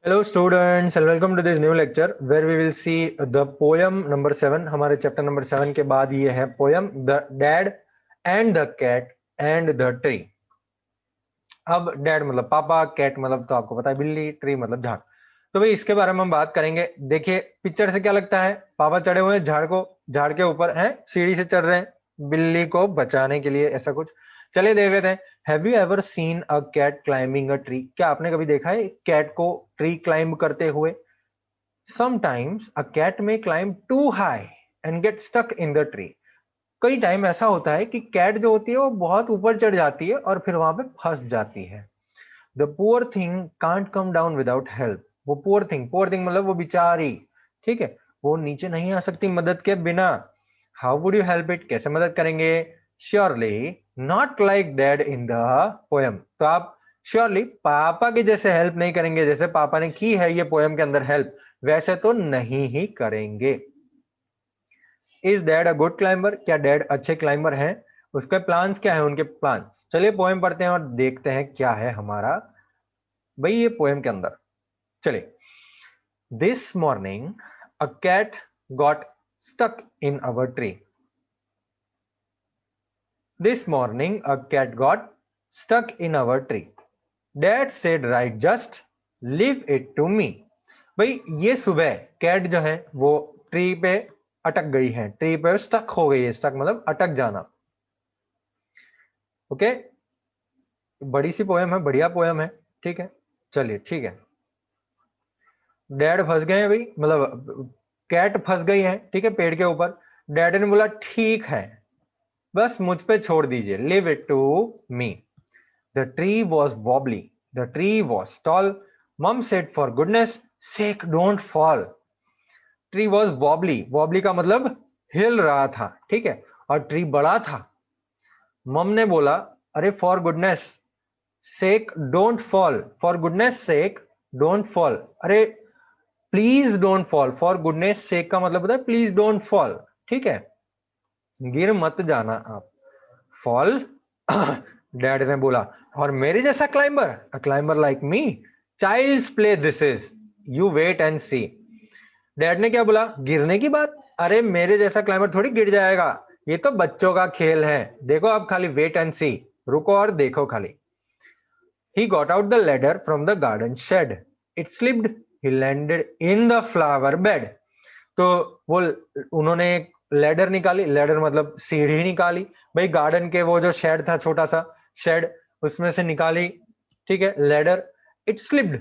Hello students and welcome to this new lecture where we will see the poem number 7. हमारे chapter number 7 के बाद ये है poem The Dad and the Cat and the Tree. अब dad मतलब पापा, cat मतलब तो आपको पता है बिल्ली, ट्री मतलब झाड़. तो भाई इसके बारे में हम बात करेंगे. देखिए पिक्चर से क्या लगता है, पापा चढ़े हुए हैं झाड़ के ऊपर हैं, सीढ़ी से चढ़ रहे हैं बिल्ली को बचाने के लिए, ऐसा कुछ. चलिए देख लेते हैं. Have you ever seen a cat climbing a tree? क्या आपने कभी देखा है कैट को ट्री क्लाइंब करते हुए? Sometimes a cat may climb too high and get stuck in the tree. कई टाइम ऐसा होता है कि कैट जो होती है वो बहुत ऊपर चढ़ जाती है और फिर वहां पे फंस जाती है. The poor thing can't come down without help. वो पुअर थिंग मतलब वो बिचारी, ठीक है, वो नीचे नहीं आ सकती मदद के बिना. How would you help it? कैसे मदद करेंगे? Surely not like dad in the poem. तो आप श्योरली पापा के जैसे हेल्प नहीं करेंगे, जैसे पापा ने की है ये पोएम के अंदर हेल्प, वैसे तो नहीं ही करेंगे. Is dad a good climber? क्या डैड अच्छे क्लाइंबर हैं? उसके प्लान्स क्या है, उनके प्लान्स. चलिए पोएम पढ़ते हैं और देखते हैं क्या है हमारा भाई ये पोएम के अंदर. चलिए. This morning a cat got stuck in our tree. This morning a cat got stuck in our tree. Dad said right just leave it to me. भाई ये सुबह कैट जो है वो ट्री पे अटक गई है, ट्री पे स्टक हो गई है. स्टक मतलब अटक जाना. ओके. बड़ी सी पोएम है, बढ़िया पोएम है, ठीक है. चलिए ठीक है. डैड फंस गए हैं भाई, मतलब कैट फंस गई है, ठीक है, पेड़ के ऊपर. डैड ने बोला ठीक है, बस मुझ पे छोड़ दीजिए, leave it to me. The tree was wobbly, the tree was tall. Mum said for goodness sake don't fall. Tree was wobbly, wobbly का मतलब हिल रहा था, ठीक है, और ट्री बड़ा था. मम ने बोला अरे for goodness sake don't fall, for goodness sake don't fall, अरे please don't fall. For goodness sake का मतलब होता है प्लीज डोंट फॉल, ठीक है, गिर मत जाना आप. फॉल. डैड ने बोला और मेरे जैसा climber, a climber like me, child's play this is, you wait and see. Dad ने क्या बोला, गिरने की बात? अरे मेरे जैसा क्लाइंबर थोड़ी गिर जाएगा, ये तो बच्चों का खेल है, देखो आप खाली वेट एंड सी, रुको और देखो खाली. He got out the ladder from the garden shed. It slipped. He landed in the flower bed. तो वो उन्होंने एक लेडर निकाली, लेडर मतलब सीढ़ी निकाली भाई, गार्डन के वो जो शेड था, छोटा सा शेड, उसमें से निकाली, ठीक है, लेडर. इट स्लिप्ड,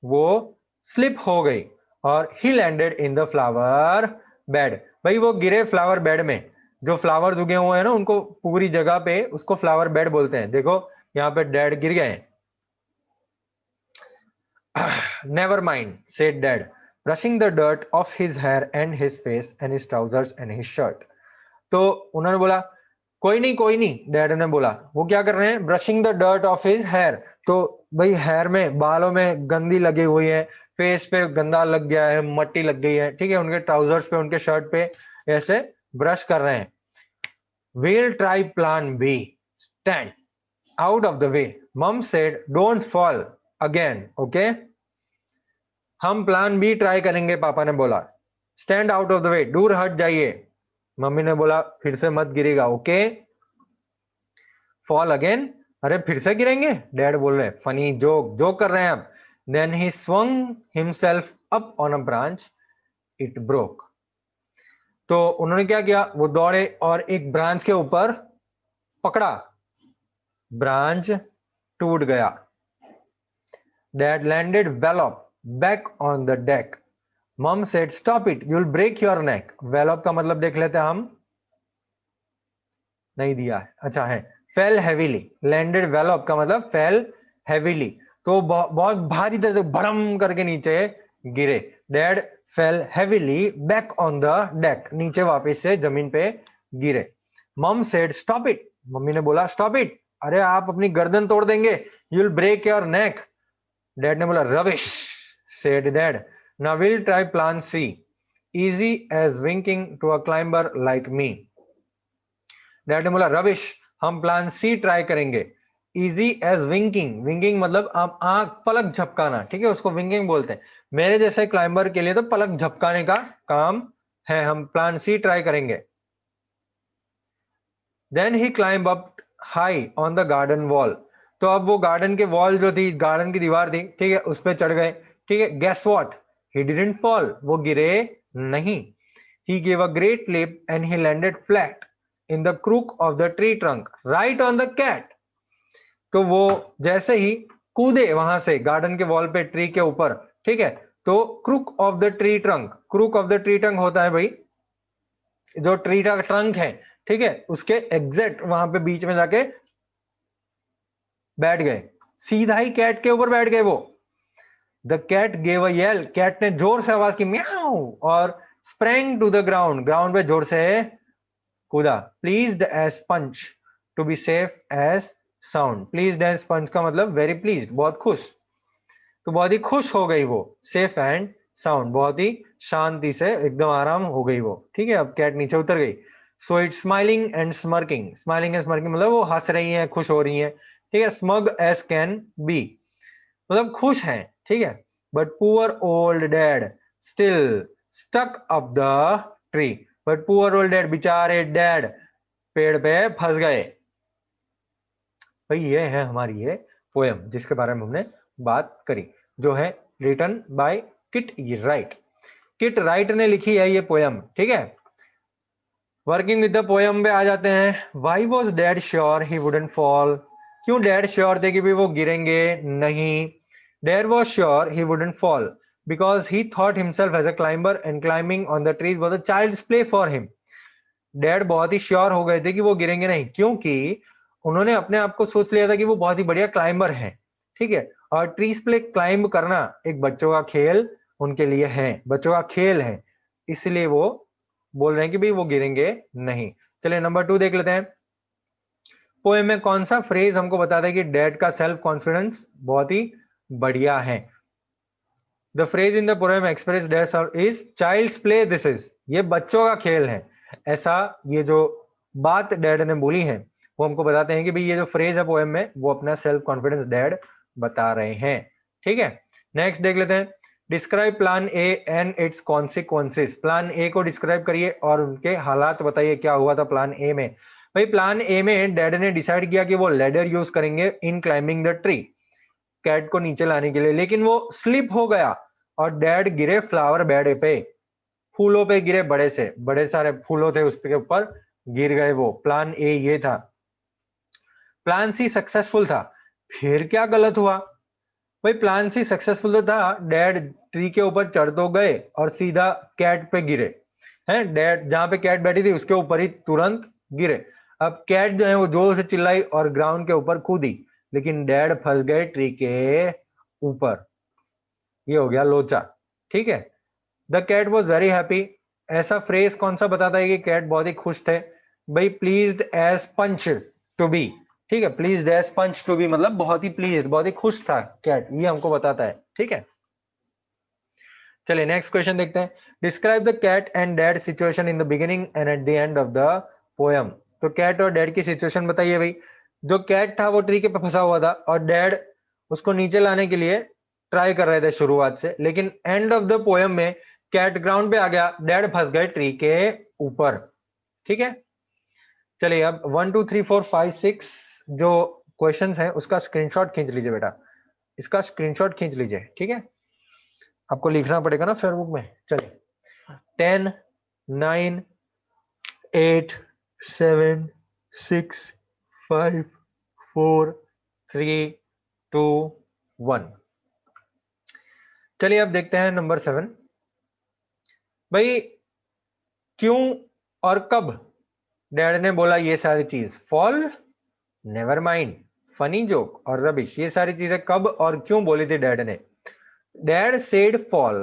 वो स्लिप हो गई, और ही landed in the flower bed. भाई वो गिरे फ्लावर बेड में. जो फ्लावर्स उगे हुए हैं ना उनको पूरी जगह पे, उसको फ्लावर बेड बोलते हैं. देखो यहाँ पे डैड गिर गए. Never mind, said Dad, brushing the dirt off his hair and his face and his trousers and his shirt. तो उन्होंने बोला कोई नहीं, डैड ने बोला. वो क्या कर रहे हैं? Brushing the dirt off his hair. तो भाई हेयर में, बालों में गंदी लगी हुई है, फेस पे गंदा लग गया है, मट्टी लग गई है, ठीक है, उनके ट्राउजर्स पे, उनके शर्ट पे ऐसे ब्रश कर रहे हैं. We'll try plan B. Stand out of the way. Mom said don't fall again, okay? हम प्लान बी ट्राई करेंगे, पापा ने बोला. Stand out of the way, दूर हट जाइए. मम्मी ने बोला फिर से मत गिरेगा, ओके. फॉल अगेन, अरे फिर से गिरेंगे, डैड बोल रहे. फनी जोक, जोक कर रहे हैं आप. Then he swung himself up on a branch. It broke. तो उन्होंने क्या किया, वो दौड़े और एक ब्रांच के ऊपर पकड़ा, ब्रांच टूट गया. Dad landed wallop back on the deck. Mum said stop it, you will break your neck. Wallop का मतलब देख लेते हैं हम, नहीं दिया है, अच्छा है. फेल हेवीली, लैंडेड वेलॉप का मतलब फेल हेवीली, तो बहुत भारी तरह से भड़म करके नीचे गिरे. Dad fail heavily back on the deck, नीचे वापस से जमीन पे गिरे. मम सेड स्टॉप इट, मम्मी ने बोला स्टॉप इट, अरे आप अपनी गर्दन तोड़ देंगे, you will break your neck. Dad ने बोला rubbish, said dad, now will try plan C, easy as winking to a climber like me. Dad ने बोला रविश, हम प्लान सी ट्राई करेंगे. इजी एज विंकिंग, विंकिंग मतलब आप आंख पलक झपकाना, ठीक है, उसको विंकिंग बोलते हैं। मेरे जैसे क्लाइंबर के लिए तो पलक झपकाने का काम है। हम प्लान सी ट्राई करेंगे। Then he climb up high on the garden wall. तो अब वो गार्डन के वॉल जो थी, गार्डन की दीवार थी, ठीक है, उस पर चढ़ गए। ठीक है, guess what, he didn't fall, वो गिरे नहीं। He gave a great leap and he landed flat in the crook of the tree trunk right on the cat। तो वो जैसे ही कूदे वहां से गार्डन के वॉल पे, ट्री के ऊपर, ठीक है, तो crook of the tree trunk, crook of the tree trunk होता है भाई जो ट्री का ट्रंक है, ठीक है, उसके एग्जैक्ट वहां पे बीच में जाके बैठ गए, सीधा ही कैट के ऊपर बैठ गए वो। The cat gave a yell, cat ने जोर से आवाज की म्याऊ, और sprang to the ground, ground पे जोर से कूदा। Pleased as punch to be safe as sound, pleased as punch का मतलब वेरी प्लीज्ड, बहुत खुश, तो बहुत ही खुश हो गई वो। सेफ एंड साउंड, बहुत ही शांति से एकदम आराम हो गई वो। ठीक है, अब कैट नीचे उतर गई। So it smiling and smirking, smiling and smirking मतलब वो हंस रही हैं, खुश हो रही हैं। ठीक है, स्मग एज कैन बी मतलब खुश हैं। ठीक है, but poor old dad still stuck up the tree, but poor old dad, बेचारे डैड पेड़ पे फंस गए। भाई ये है हमारी ये पोएम जिसके बारे में हमने बात करी, जो है written by Kit Wright. Kit Wright ने लिखी है ये पोएम। ठीक है, वर्किंग विद द पोएम पे आ जाते हैं। Why was dad sure he wouldn't fall, क्यों डैड श्योर थे कि भी वो गिरेंगे नहीं। Dad was sure he wouldn't fall because he thought himself as a climber and climbing on the trees was a child's play for him. Dad बहुत ही श्योर हो गए थे कि वो गिरेंगे नहीं, क्योंकि उन्होंने अपने आप को सोच लिया था कि वो बहुत ही बढ़िया क्लाइंबर हैं। ठीक है, और ट्रीज पे क्लाइंब करना एक बच्चों का खेल उनके लिए है, बच्चों का खेल है, इसलिए वो बोल रहे हैं कि भाई वो गिरेंगे नहीं। चलिए नंबर 2 देख लेते हैं। पोएम में कौन सा फ्रेज हमको बताता है कि डैड का सेल्फ कॉन्फिडेंस बहुत ही बढ़िया है। The phrase in the poem express dad is child's play this is, ये बच्चों का खेल है। ऐसा ये जो बात डैड ने बोली है वो हमको बताते हैं कि भाई ये जो फ्रेज है पोएम में वो अपना सेल्फ कॉन्फिडेंस डैड बता रहे हैं। ठीक है, नेक्स्ट देख लेते हैं। Describe plan A and it's consequences, plan A को डिस्क्राइब करिए और उनके हालात बताइए क्या हुआ था प्लान ए में। भाई प्लान ए में डैड ने डिसाइड किया कि वो लेडर यूज करेंगे in climbing the tree, cat को नीचे लाने के लिए, लेकिन वो स्लिप हो गया और डैड गिरे फ्लावर बेड पे, फूलों पे गिरे, बड़े से बड़े सारे फूलों थे उसके ऊपर गिर गए वो। प्लान ए ये था। प्लान सी सक्सेसफुल था, फिर क्या गलत हुआ। भाई प्लान सी सक्सेसफुल तो था, डैड ट्री के ऊपर चढ़ तो गए और सीधा कैट पे गिरे हैं, डैड जहां पे कैट बैठी थी उसके ऊपर ही तुरंत गिरे। अब कैट जो है वो जोर से चिल्लाई और ग्राउंड के ऊपर कूदी, लेकिन डैड फंस गए ट्री के ऊपर। ये हो गया लोचा। ठीक है, the cat was very happy, ऐसा फ्रेज कौन सा बताता है कि कैट बहुत ही खुश थे। भाई pleased as punch to be, ठीक है, pleased as punch to be मतलब बहुत ही प्लीज्ड, बहुत ही खुश था कैट, ये हमको बताता है। ठीक है, चलिए नेक्स्ट क्वेश्चन देखते हैं। Describe the cat and dad situation in the beginning and at the end of the poem. तो कैट और डैड की सिचुएशन बताइए भाई। जो कैट था वो ट्री के पे फंसा हुआ था और डैड उसको नीचे लाने के लिए ट्राई कर रहे थे शुरुआत से, लेकिन एंड ऑफ द पोएम में कैट ग्राउंड पे आ गया, डैड फंस गए ट्री के ऊपर। ठीक है, चलिए अब 1 2 3 4 5 6 जो क्वेश्चंस हैं उसका स्क्रीनशॉट खींच लीजिए बेटा, इसका स्क्रीनशॉट खींच लीजिए। ठीक है, आपको लिखना पड़ेगा ना फेसबुक में। चलिए 10 9 8 7 6 5 4 3 2 1। चलिए अब देखते हैं नंबर 7। भाई क्यों और कब डैड ने बोला ये सारी चीज, fall, never mind, funny joke और रबिश, ये सारी चीजें कब और क्यों बोली थी डैड ने। Dad said fall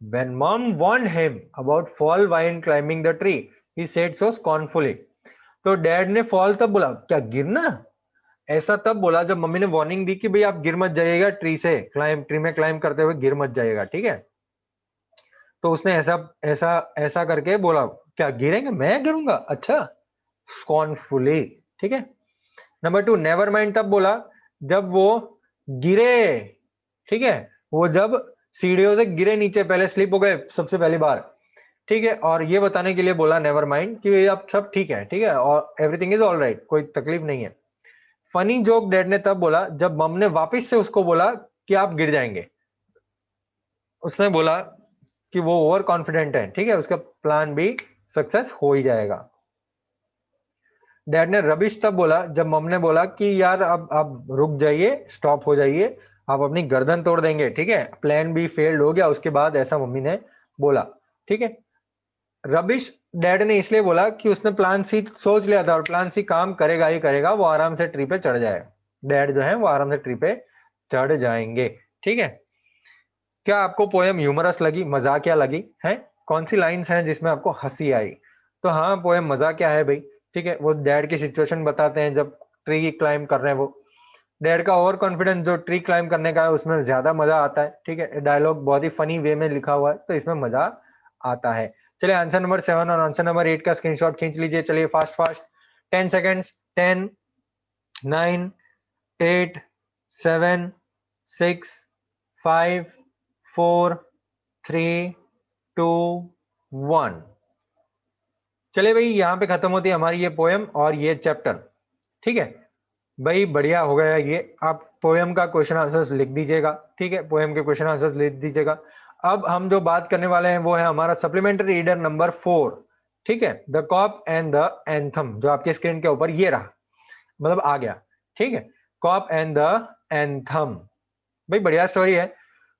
when mom warned him about fall while climbing the tree, he said so scornfully। तो डैड ने फॉल तब बोला, क्या गिरना, ऐसा तब बोला जब मम्मी ने वार्निंग दी कि भाई आप गिर मत जाइएगा ट्री से, ट्री में क्लाइंब करते हुए गिर मत जाइएगा। ठीक है, तो उसने ऐसा ऐसा ऐसा करके बोला, क्या गिरेंगे, मैं गिरूंगा, अच्छा, स्कॉर्नफुली। ठीक है, नंबर 2, नेवर माइंड तब बोला जब वो गिरे, ठीक है, वो जब सीढ़ियों से गिरे नीचे, पहले स्लिप हो गए सबसे पहली बार, ठीक है, और ये बताने के लिए बोला नेवर माइंड कि अब सब ठीक है, ठीक है, और एवरीथिंग इज ऑल राइट, कोई तकलीफ नहीं है। फनी जोक डैड ने तब बोला जब मम ने वापस से उसको बोला कि आप गिर जाएंगे। उसने बोला कि वो ओवर कॉन्फिडेंट है, ठीक है, उसका प्लान भी सक्सेस हो ही जाएगा। डैड ने रबिश तब बोला जब मम ने बोला कि यार अब रुक जाइए, स्टॉप हो जाइए, आप अपनी गर्दन तोड़ देंगे, ठीक है, प्लान भी फेल्ड हो गया उसके बाद, ऐसा मम्मी ने बोला, ठीक है। रबिश डैड ने इसलिए बोला कि उसने प्लान सी सोच लिया था और प्लान सी काम करेगा ही करेगा, वो आराम से ट्री पे चढ़ जाएगा, डैड जो है वो आराम से ट्री पे चढ़ जाएंगे, ठीक है। क्या आपको पोएम ह्यूमरस लगी, मजाकिया लगी है? कौन सी लाइंस हैं जिसमें आपको हंसी आई? तो हाँ, पोएम मजाकिया है भाई, ठीक है। वो डैड की सिचुएशन बताते हैं जब ट्री क्लाइंब कर रहे हैं, वो डैड का ओवर कॉन्फिडेंस जो ट्री क्लाइंब करने का है उसमें ज्यादा मजा आता है, ठीक है। डायलॉग बहुत ही फनी वे में लिखा हुआ है तो इसमें मजा आता है। चलिए आंसर नंबर 7 और आंसर नंबर 8 का स्क्रीनशॉट खींच लीजिए। चलिए फास्ट फास्ट, 10 सेकेंड्स, 10, 9, 8, 7, 6, 5, 4, 3, 2, 1। चलिए भाई, यहां पे खत्म होती है हमारी ये पोएम और ये चैप्टर, ठीक है भाई, बढ़िया हो गया ये। आप पोएम का क्वेश्चन आंसर्स लिख दीजिएगा, ठीक है, पोएम के क्वेश्चन आंसर्स लिख दीजिएगा। अब हम जो बात करने वाले हैं वो है हमारा सप्लीमेंट्री रीडर नंबर 4, ठीक है, the cop and the anthem, जो आपके स्क्रीन के ऊपर ये रहा, मतलब आ गया, ठीक है, कॉप एंड द एंथम। भाई बढ़िया स्टोरी है।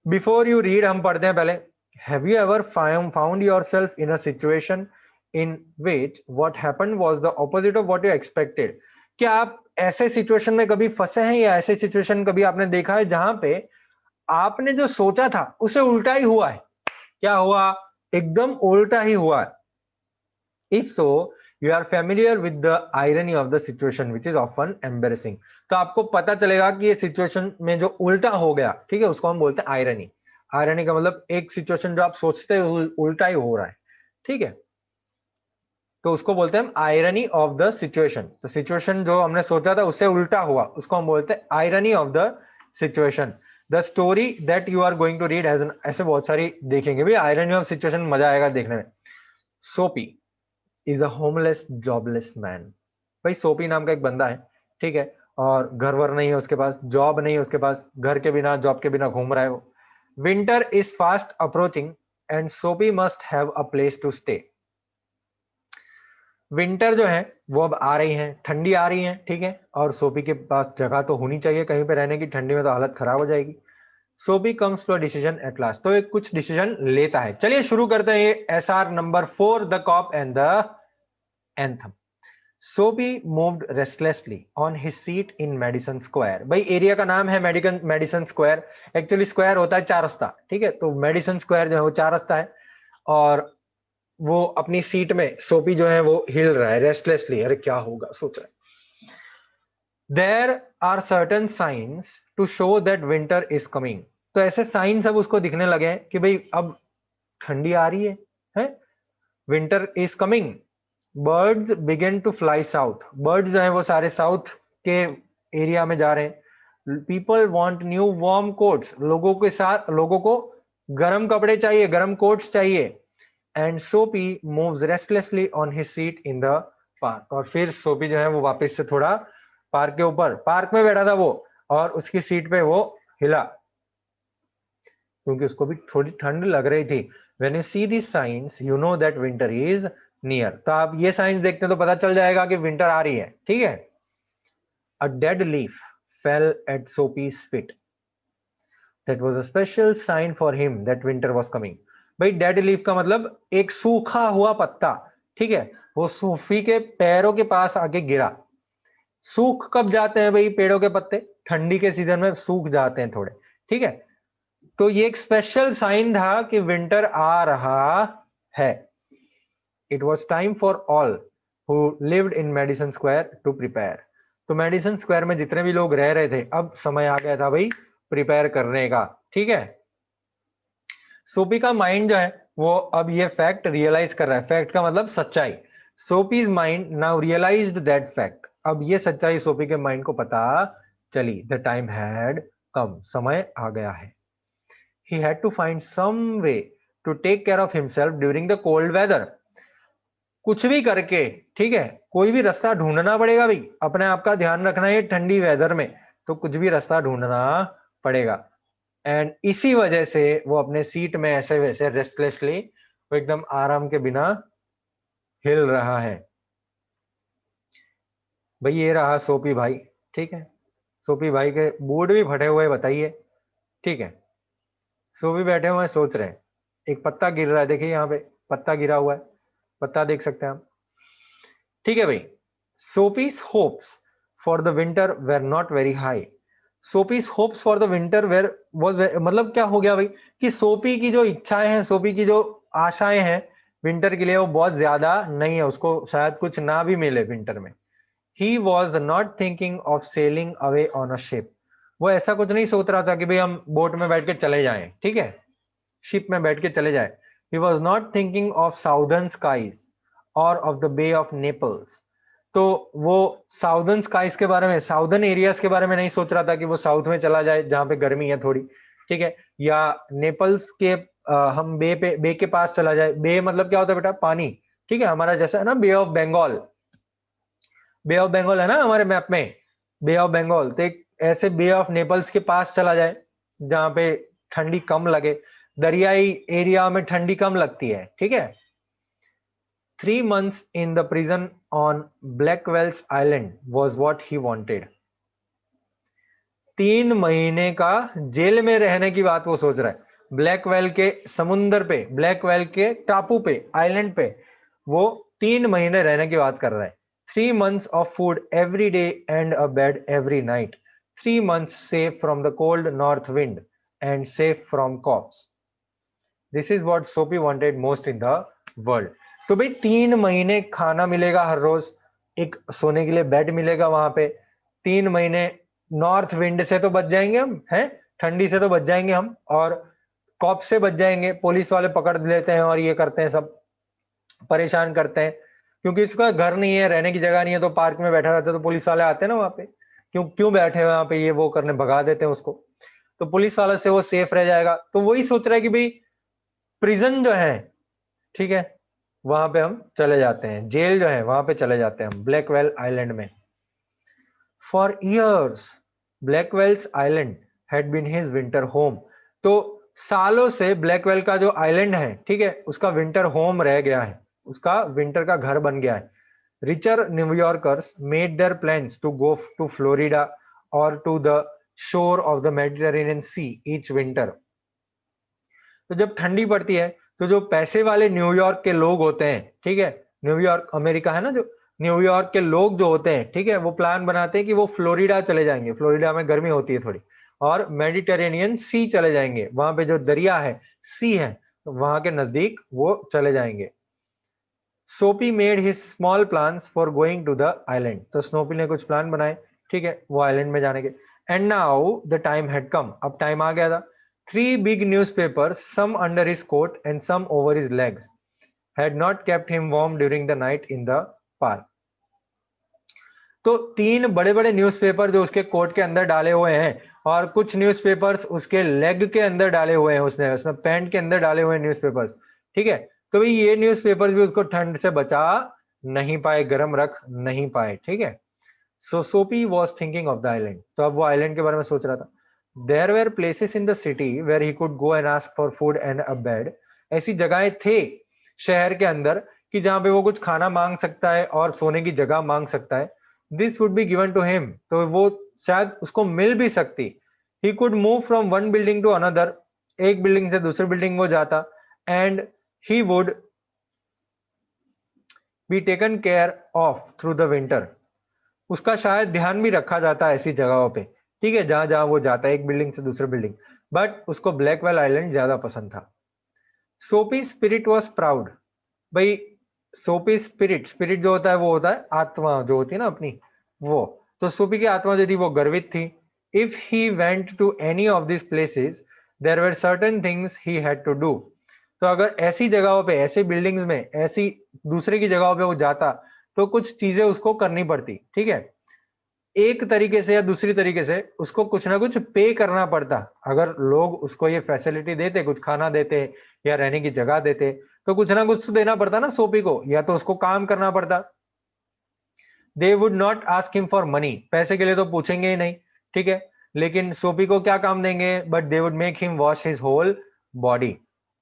बिफोर यू रीड हम पढ़ते हैं पहले। Have you ever found yourself in a situation in which what happened was the opposite of what you expected? क्या आप ऐसे सिचुएशन में कभी फंसे हैं या ऐसे सिचुएशन कभी आपने देखा है जहां पे आपने जो सोचा था उसे उल्टा ही हुआ है? क्या हुआ? एकदम उल्टा ही हुआ है। If so, you are familiar with the irony of the situation, which is often embarrassing. तो आपको पता चलेगा कि ये सिचुएशन में जो उल्टा हो गया, ठीक है, उसको हम बोलते हैं आयरनी। आयरनी का मतलब एक सिचुएशन जो आप सोचते हो उल्टा ही हो रहा है, ठीक है, तो उसको बोलते हैं आयरनी ऑफ द सिचुएशन। तो सिचुएशन जो हमने सोचा था उससे उल्टा हुआ, उसको हम बोलते हैं irony of the situation. The story that you are going to read has, ऐसे बहुत सारी देखेंगे भी आयरनी ऑफ सिचुएशन, मजा आएगा देखने में। सोपी is a homeless jobless man. भाई सोपी नाम का एक बंदा है, ठीक है, और घर वर नहीं है उसके पास, जॉब नहीं है उसके पास, घर के बिना जॉब के बिना घूम रहा है वो। Winter is fast approaching and Soapy must have a place to stay. Winter जो है वो अब आ रही है, ठंडी आ रही है, ठीक है, और सोपी के पास जगह तो होनी चाहिए कहीं पे रहने की, ठंडी में तो हालत खराब हो जाएगी। Soapy comes to a decision at last, तो एक कुछ डिसीजन लेता है। चलिए शुरू करते हैं ये SR number 4, the cop and the anthem. Soapy moved restlessly on his seat in Madison Square। भाई एरिया का नाम है मेडिसन स्क्वायर, एक्चुअली स्क्वायर होता है चार रास्ता, ठीक है, तो मेडिसन स्क्वायर जो है वो चार रास्ता है, और वो अपनी सीट में सोपी जो है वो हिल रहा है रेस्टलेसली, अरे क्या होगा सोच रहा है। There are certain signs to show that winter is coming। तो ऐसे साइंस अब उसको दिखने लगे हैं कि भाई अब ठंडी आ रही है? Winter is coming. Birds begin to fly south, birds जो है वो सारे साउथ के एरिया में जा रहे हैं। People want new warm quotes, लोगों को गर्म कपड़े चाहिए, गर्म कोट्स चाहिए। एंड सोपी moves restlessly on his seat in the park. और फिर सोपी जो है वो वापस से थोड़ा पार्क के ऊपर, पार्क में बैठा था वो, और उसकी सीट पे वो हिला क्योंकि उसको भी थोड़ी ठंड लग रही थी। When you see these signs, you know that winter is near। तो आप ये साइंस देखते हैं तो पता चल जाएगा कि विंटर आ रही है, ठीक है। A dead leaf fell at Sophie's feet। That was a special sign for him that winter was coming। भाई डेड लीफ का मतलब एक सूखा हुआ पत्ता, ठीक है, वो सोफी के पैरों के पास आके गिरा। सूख कब जाते हैं भाई पेड़ों के पत्ते? ठंडी के सीजन में सूख जाते हैं थोड़े, ठीक है, तो ये एक स्पेशल साइन था कि विंटर आ रहा है। It was time for all who lived in Madison Square to prepare. तो मेडिसन स्क्वायर में जितने भी लोग रह रहे थे अब समय आ गया था भाई प्रिपेयर करने का, ठीक है। सोपी का माइंड जो है वो अब ये फैक्ट रियलाइज कर रहा है, फैक्ट का मतलब सच्चाई। Soapy's mind now realized that fact. अब ये सच्चाई सोफी के माइंड को पता चली। द टाइम हैड कम, समय आ गया है। He had to find some way to take care of himself during the cold weather. कुछ भी करके, ठीक है, कोई भी रास्ता ढूंढना पड़ेगा भाई, अपने आप का ध्यान रखना है ठंडी वेदर में, तो कुछ भी रास्ता ढूंढना पड़ेगा। एंड इसी वजह से वो अपने सीट में ऐसे वैसे रेस्टलेसली, वो एकदम आराम के बिना हिल रहा है। भाई ये रहा सोपी भाई, ठीक है, सोपी भाई के बूट भी फटे हुए बताइए, ठीक है। सोपी बैठे हुए सोच रहे हैं, एक पत्ता गिर रहा है, देखिए यहाँ पे पत्ता गिरा हुआ है, पत्ता देख सकते हैं हम, ठीक है भाई। Soapy's hopes for the winter were not very high. Soapy's hopes for the winter were was, मतलब क्या हो गया भाई कि सोपी की जो इच्छाएं हैं, सोपी की जो आशाएं हैं विंटर के लिए, वो बहुत ज्यादा नहीं है, उसको शायद कुछ ना भी मिले विंटर में। He was not thinking of sailing away on a ship. वो ऐसा कुछ नहीं सोच रहा था कि भाई हम बोट में बैठ के चले जाएं, ठीक है, शिप में बैठ के चले जाएं। He was not thinking of southern skies or of the Bay of Naples. तो वो साउदर्न स्काइज के बारे में, साउदर्न एरियाज के बारे में नहीं सोच रहा था कि वो साउथ में चला जाए जहां पे गर्मी है थोड़ी, ठीक है, या नेपल्स के हम बे के पास चला जाए। बे मतलब क्या होता है बेटा, पानी, ठीक है, हमारा जैसा है ना bay of Bengal, bay of Bengal है ना हमारे मैप में, बे ऑफ बंगाल, तो एक ऐसे बे ऑफ नेपल्स के पास चला जाए जहां पे ठंडी कम लगे, दरियाई एरिया में ठंडी कम लगती है, ठीक है। 3 months in the prison on Blackwell's Island was what he wanted. 3 महीने का जेल में रहने की बात वो सोच रहा है, ब्लैकवेल के समुंदर पे, ब्लैकवेल के टापू पे, आइलैंड पे वो 3 महीने रहने की बात कर रहा है। 3 months of food every day and a bed every night. 3 months safe from the cold north wind and safe from cops. This is what Sophie wanted most in the world. तो भाई 3 महीने खाना मिलेगा हर रोज, एक सोने के लिए बेड मिलेगा वहां पे, 3 महीने नॉर्थ विंड से तो बच जाएंगे हम, हैं, ठंडी से तो बच जाएंगे हम, और कॉप से बच जाएंगे, पुलिस वाले पकड़ लेते हैं और ये करते हैं, सब परेशान करते हैं, क्योंकि इसका घर नहीं है, रहने की जगह नहीं है, तो पार्क में बैठा रहता है, तो पुलिस वाले आते हैं ना वहां पे, क्यों क्यों बैठे हुए वहां पे, ये वो करने, भगा देते हैं उसको, तो पुलिस वाले से वो सेफ रह जाएगा। तो वही सोच रहा है कि भाई प्रिजन जो है, ठीक है, वहां पे हम चले जाते हैं, जेल जो है वहां पे चले जाते हैं हम, ब्लैकवेल आइलैंड में। For years Blackwell's island had been his winter home. तो सालों से ब्लैकवेल का जो आइलैंड है, ठीक है, उसका विंटर होम रह गया है, उसका विंटर का घर बन गया है। Richer New Yorkers made their plans to go to Florida और to the shore of the Mediterranean sea each winter. तो जब ठंडी पड़ती है तो जो पैसे वाले न्यूयॉर्क के लोग होते हैं, ठीक है, न्यूयॉर्क अमेरिका है ना, जो न्यूयॉर्क के लोग जो होते हैं, ठीक है, वो प्लान बनाते हैं कि वो फ्लोरिडा चले जाएंगे, फ्लोरिडा में गर्मी होती है थोड़ी, और मेडिटेरेनियन सी चले जाएंगे, वहां पे जो दरिया है, सी है, तो वहां के नजदीक वो चले जाएंगे। Soapy made his small plans for going to the island. तो स्नोपी ने कुछ प्लान बनाए, ठीक है, वो आइलैंड में जाने के। And now the time had come, अब टाइम आ गया था। 3 big newspapers, some under his coat and some over his legs, had not kept him warm during the night in the park. तो 3 बड़े-बड़े न्यूज़पेपर जो उसके कोट के अंदर डाले हुए हैं, और कुछ न्यूज़पेपर्स उसके लेग के अंदर डाले हुए हैं, उसने उसने पैंट के अंदर डाले हुए न्यूज़पेपर्स, ठीक है। तो भाई ये न्यूज़पेपर्स भी उसको ठंड से बचा नहीं पाए, गर्म रख नहीं पाए, ठीक है। सो सोपी was thinking of the island, तो अब वो आइलैंड के बारे में सोच रहा था। There were places in the city where he could go and ask for food and a bed. ऐसी जगहें थे शहर के अंदर कि जहां पे वो कुछ खाना मांग सकता है और सोने की जगह मांग सकता है। This would be given to him, तो वो शायद उसको मिल भी सकती। He could move from one building to another, एक बिल्डिंग से दूसरी बिल्डिंग वो जाता, and he would be taken care of through the winter. उसका शायद ध्यान भी रखा जाता है ऐसी जगहों पे, ठीक है, जहां जहां वो जाता है एक बिल्डिंग से दूसरी बिल्डिंग। बट उसको ब्लैकवेल आइलैंड ज्यादा पसंद था। सोपी स्पिरिट वॉज प्राउड। भाई सोपी स्पिरिट, स्पिरिट जो होता है वो होता है आत्मा जो होती है ना अपनी, वो, तो सोपी की आत्मा जो थी वो गर्वित थी। If he went to any of this places there were certain things he had to do. तो अगर ऐसी जगहों पे, ऐसी बिल्डिंग्स में, ऐसी दूसरे की जगहों पे वो जाता, तो कुछ चीजें उसको करनी पड़ती, ठीक है। एक तरीके से या दूसरी तरीके से उसको कुछ ना कुछ पे करना पड़ता। अगर लोग उसको ये फैसिलिटी देते, कुछ खाना देते या रहने की जगह देते, तो कुछ ना कुछ तो देना पड़ता ना सोपी को, या तो उसको काम करना पड़ता। They would not ask him for money, पैसे के लिए तो पूछेंगे ही नहीं, ठीक है। लेकिन सोपी को क्या काम देंगे, but they would make him wash his whole body.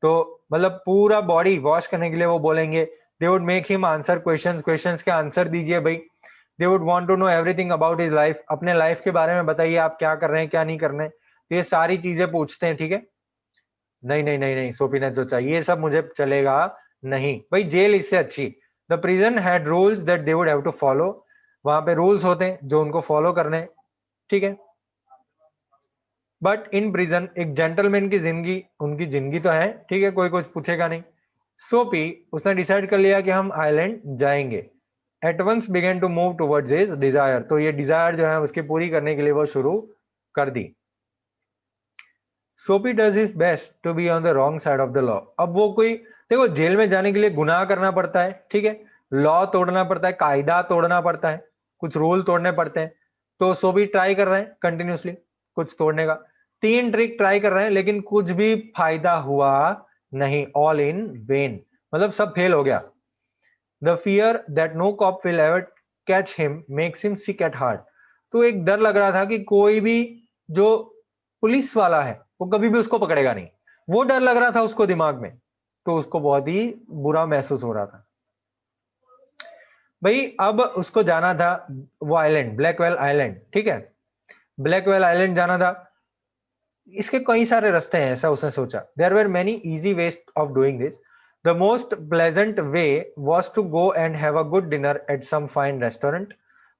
तो मतलब पूरा बॉडी वॉश करने के लिए वो बोलेंगे। They would make him answer questions, questions के आंसर दीजिए भाई। They would want to know everything about his life, अपने लाइफ के बारे में बताइए, आप क्या कर रहे हैं क्या नहीं कर रहे हैं, तो ये सारी चीजें पूछते हैं, ठीक है। नहीं नहीं नहीं नहीं, सोपी ने जो चाहिए ये सब मुझे चलेगा नहीं भाई, जेल इससे अच्छी। The prison had rules that they would have to follow, वहां पे रूल्स होते हैं जो उनको फॉलो करने हैं, ठीक है। बट इन प्रिजन एक जेंटलमैन की जिंदगी, उनकी जिंदगी तो है, ठीक है, कोई कुछ पूछेगा नहीं। सोपी उसने डिसाइड कर लिया कि हम आइलैंड जाएंगे। At once began to move towards his desire, तो ये डिजायर जो है उसकी पूरी करने के लिए वो शुरू कर दी। Soapy does his best to be on the wrong side of the law. अब वो कोई, देखो जेल में जाने के लिए गुनाह करना पड़ता है, ठीक है, लॉ तोड़ना पड़ता है, कायदा तोड़ना पड़ता है, कुछ रूल तोड़ने पड़ते हैं। तो सोपी ट्राई कर रहे हैं कंटिन्यूसली कुछ तोड़ने का, 3 ट्रिक ट्राई कर रहे हैं, लेकिन कुछ भी फायदा हुआ नहीं, ऑल इन वेन, मतलब सब फेल हो गया। The fear that no cop will ever catch him makes him sick at heart. तो एक डर लग रहा था कि कोई भी जो पुलिस वाला है वो कभी भी उसको पकड़ेगा नहीं, वो डर लग रहा था उसको दिमाग में। तो उसको बहुत ही बुरा महसूस हो रहा था भाई। अब उसको जाना था वो आइलैंड, ब्लैकवेल आइलैंड, ठीक है, ब्लैकवेल आइलैंड जाना था। इसके कई सारे रास्ते हैं, ऐसा उसने सोचा। There were many easy ways of doing this. The most pleasant way was to go and have a good dinner at some fine restaurant.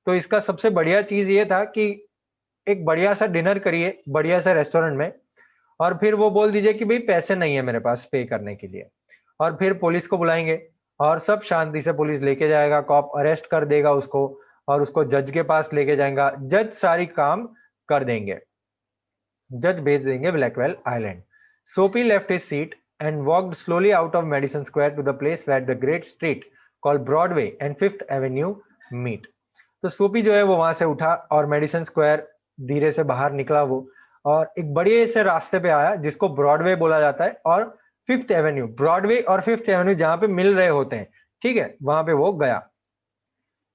तो इसका सबसे बढ़िया चीज ये था कि एक बढ़िया सा डिनर करिए बढ़िया सा रेस्टोरेंट में, और फिर वो बोल दीजिए कि भाई पैसे नहीं है मेरे पास पे करने के लिए, और फिर पुलिस को बुलाएंगे और सब शांति से पुलिस लेके जाएगा, कॉप अरेस्ट कर देगा उसको और उसको जज के पास लेके जाएगा, जज सारी काम कर देंगे, जज भेज देंगे Blackwell Island. Soapy left his seat and walked slowly out of Madison Square to the place where the great street called Broadway and Fifth Avenue meet. तो सोपी जो है वो वहां से उठा और मेडिसन स्क्वायर धीरे से बाहर निकला वो, और एक बड़े से रास्ते पे आया जिसको ब्रॉडवे बोला जाता है, और फिफ्थ एवेन्यू, ब्रॉडवे और फिफ्थ एवेन्यू जहां पे मिल रहे होते हैं, ठीक है, वहां पे वो गया।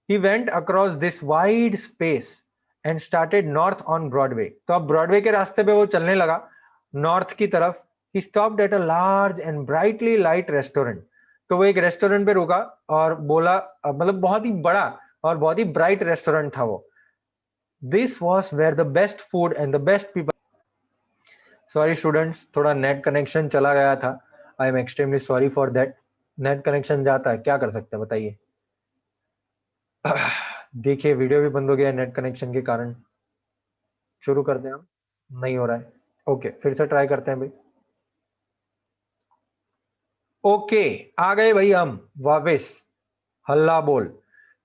He went across this wide space and started north on Broadway. तो अब ब्रॉडवे के रास्ते पे वो चलने लगा नॉर्थ की तरफ। He stopped at a large and brightly light restaurant. तो वो एक रेस्टोरेंट पे रुका और बोला, मतलब बहुत ही बड़ा और बहुत ही ब्राइट रेस्टोरेंट था वो। This was where the best food and the best people. Sorry students, थोड़ा नेट कनेक्शन चला गया था, I am extremely sorry for that. Net connection जाता है, क्या कर सकते हैं बताइए। देखिए वीडियो भी बंद हो गया नेट कनेक्शन के कारण। शुरू करते हैं हम, नहीं हो रहा है, ओके फिर से ट्राई करते हैं भाई। ओके आ गए भाई हम वापस, हल्ला बोल।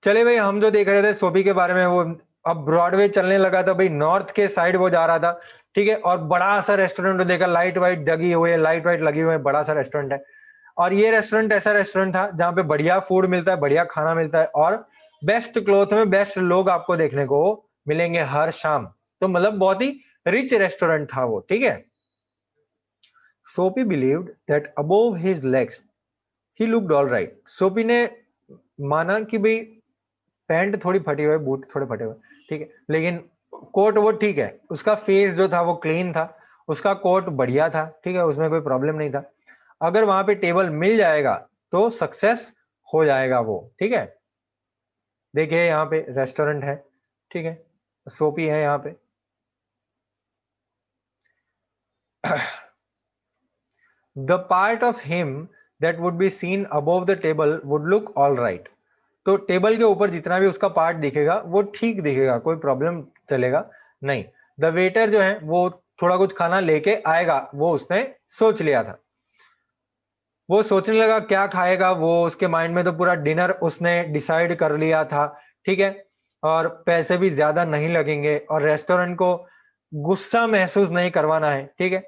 चले भाई, हम जो देख रहे थे सोपी के बारे में, वो अब ब्रॉडवे चलने लगा था भाई, नॉर्थ के साइड वो जा रहा था, ठीक है, और बड़ा सा रेस्टोरेंट देखा, लाइट वाइट जगी हुई है, लाइट वाइट लगी हुई है, बड़ा सा रेस्टोरेंट है। और ये रेस्टोरेंट ऐसा रेस्टोरेंट था जहाँ पे बढ़िया फूड मिलता है, बढ़िया खाना मिलता है, और बेस्ट क्लॉथ में बेस्ट लोग आपको देखने को मिलेंगे हर शाम। तो मतलब बहुत ही रिच रेस्टोरेंट था वो, ठीक है। सोपी believed that above his legs he looked all right. सोपी ने माना कि भाई पैंट थोड़ी फटी हुई, बूट थोड़े फटे हुए, ठीक है, लेकिन कोट वो ठीक है, उसका फेस जो था वो क्लीन था, उसका कोट बढ़िया था, ठीक है, उसमें कोई प्रॉब्लम नहीं था। अगर वहां पे टेबल मिल जाएगा तो सक्सेस हो जाएगा वो, ठीक है। देखिए यहाँ पे रेस्टोरेंट है, ठीक है, सोपी है यहाँ पे। The part of him that would be seen above the table would look all right. तो टेबल के ऊपर जितना भी उसका पार्ट दिखेगा वो ठीक दिखेगा, कोई प्रॉब्लम चलेगा नहीं। द वेटर जो है वो थोड़ा कुछ खाना लेके आएगा, वो उसने सोच लिया था। वो सोचने लगा क्या खाएगा, वो उसके माइंड में तो पूरा डिनर उसने डिसाइड कर लिया था, ठीक है, और पैसे भी ज्यादा नहीं लगेंगे और रेस्टोरेंट को गुस्सा महसूस नहीं करवाना है, ठीक है।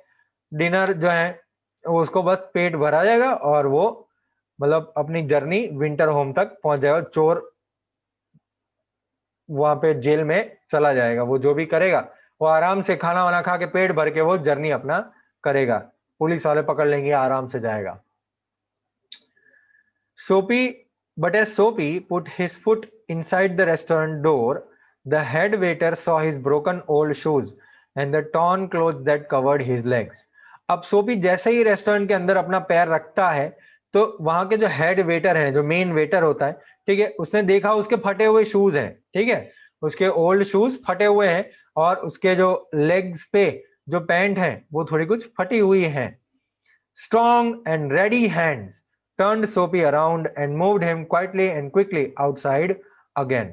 डिनर जो है उसको बस पेट भरा जाएगा और वो मतलब अपनी जर्नी विंटर होम तक पहुंच जाएगा। चोर वहां पे जेल में चला जाएगा। वो जो भी करेगा वो आराम से खाना वाना खा के पेट भर के वो जर्नी अपना करेगा, पुलिस वाले पकड़ लेंगे, आराम से जाएगा। But as Soapy put his foot inside the restaurant door, the head waiter saw his broken old shoes and the torn clothes that covered his legs. अब सोपी जैसे ही रेस्टोरेंट के अंदर अपना पैर रखता है तो वहां के जो हेड वेटर है, जो मेन वेटर होता है, ठीक है, उसने देखा उसके फटे हुए शूज हैं, ठीक है, उसके ओल्ड शूज फटे हुए हैं और उसके जो लेग्स पे जो पैंट है वो थोड़ी कुछ फटी हुई है। Strong and ready hands turned Soapy around and moved him quietly and quickly outside again.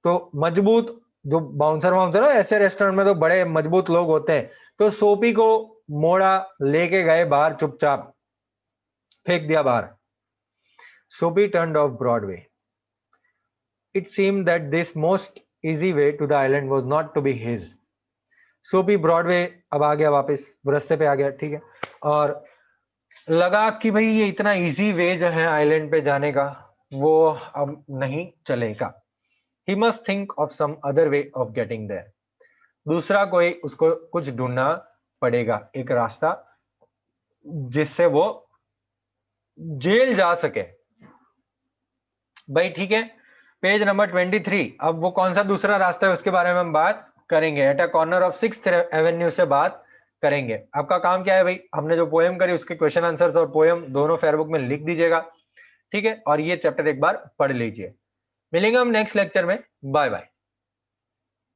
तो मजबूत जो बाउंसर वाउंसर है, ऐसे रेस्टोरेंट में तो बड़े मजबूत लोग होते हैं, तो सोपी को मोड़ा लेके गए बाहर, चुपचाप फेंक दिया बाहर। Soapy turned off Broadway. It seemed that this most easy way to the island was not to be his. सोपी ब्रॉडवे अब आ गया, वापस रास्ते पे आ गया, ठीक है, और लगा कि भाई ये इतना इजी वे जो है आइलैंड पे जाने का वो अब नहीं चलेगा। He must think of some other way of getting there. दूसरा कोई उसको कुछ ढूंढना पड़ेगा, एक रास्ता जिससे वो जेल जा सके। भाई ठीक है, पेज नंबर 23। अब वो कौन सा दूसरा रास्ता है उसके बारे में हम बात करेंगे। At a corner of 6th Avenue से बात करेंगे। आपका काम क्या है भाई, हमने जो पोएम करी उसके क्वेश्चन आंसर्स और पोएम दोनों फेयरबुक में लिख दीजिएगा, ठीक है, और ये चैप्टर एक बार पढ़ लीजिए। मिलेंगे हम नेक्स्ट लेक्चर में। Bye bye.